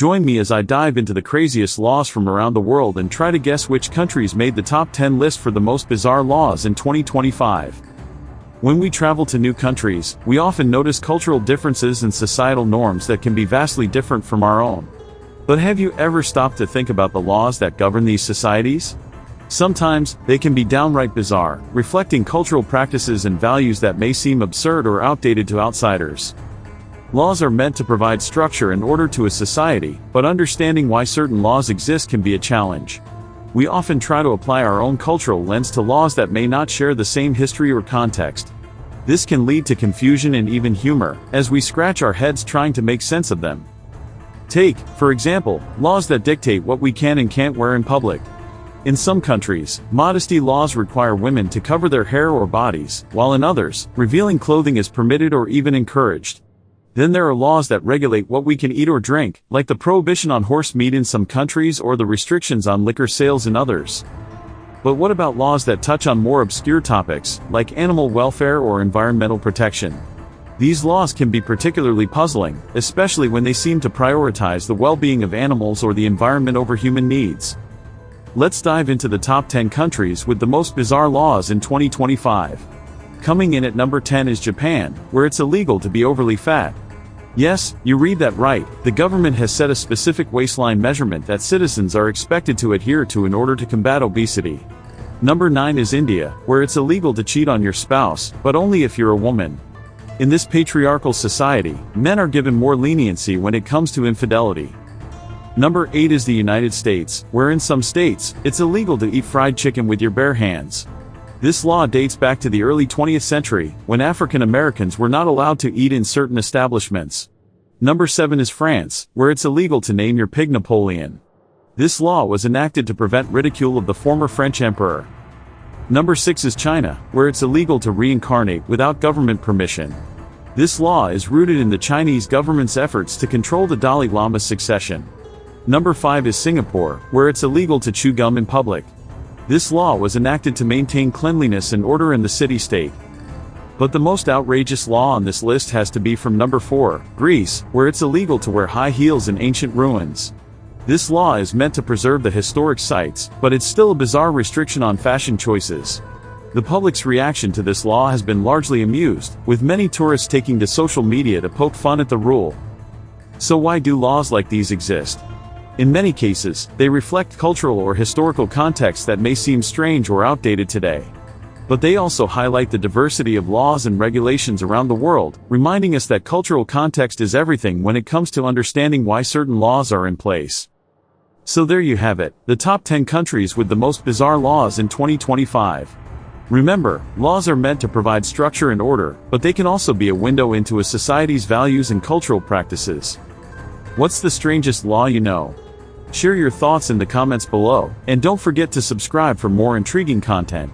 Join me as I dive into the craziest laws from around the world and try to guess which countries made the top 10 list for the most bizarre laws in 2025. When we travel to new countries, we often notice cultural differences and societal norms that can be vastly different from our own. But have you ever stopped to think about the laws that govern these societies? Sometimes, they can be downright bizarre, reflecting cultural practices and values that may seem absurd or outdated to outsiders. Laws are meant to provide structure and order to a society, but understanding why certain laws exist can be a challenge. We often try to apply our own cultural lens to laws that may not share the same history or context. This can lead to confusion and even humor, as we scratch our heads trying to make sense of them. Take, for example, laws that dictate what we can and can't wear in public. In some countries, modesty laws require women to cover their hair or bodies, while in others, revealing clothing is permitted or even encouraged. Then there are laws that regulate what we can eat or drink, like the prohibition on horse meat in some countries or the restrictions on liquor sales in others. But what about laws that touch on more obscure topics, like animal welfare or environmental protection? These laws can be particularly puzzling, especially when they seem to prioritize the well-being of animals or the environment over human needs. Let's dive into the top 10 countries with the most bizarre laws in 2025. Coming in at number 10 is Japan, where it's illegal to be overly fat. Yes, you read that right, the government has set a specific waistline measurement that citizens are expected to adhere to in order to combat obesity. Number 9 is India, where it's illegal to cheat on your spouse, but only if you're a woman. In this patriarchal society, men are given more leniency when it comes to infidelity. Number 8 is the United States, where in some states, it's illegal to eat fried chicken with your bare hands. This law dates back to the early 20th century, when African Americans were not allowed to eat in certain establishments. Number 7 is France, where it's illegal to name your pig Napoleon. This law was enacted to prevent ridicule of the former French emperor. Number 6 is China, where it's illegal to reincarnate without government permission. This law is rooted in the Chinese government's efforts to control the Dalai Lama's succession. Number 5 is Singapore, where it's illegal to chew gum in public. This law was enacted to maintain cleanliness and order in the city-state. But the most outrageous law on this list has to be from number 4, Greece, where it's illegal to wear high heels in ancient ruins. This law is meant to preserve the historic sites, but it's still a bizarre restriction on fashion choices. The public's reaction to this law has been largely amused, with many tourists taking to social media to poke fun at the rule. So why do laws like these exist? In many cases, they reflect cultural or historical contexts that may seem strange or outdated today. But they also highlight the diversity of laws and regulations around the world, reminding us that cultural context is everything when it comes to understanding why certain laws are in place. So there you have it, the top 10 countries with the most bizarre laws in 2025. Remember, laws are meant to provide structure and order, but they can also be a window into a society's values and cultural practices. What's the strangest law you know? Share your thoughts in the comments below, and don't forget to subscribe for more intriguing content.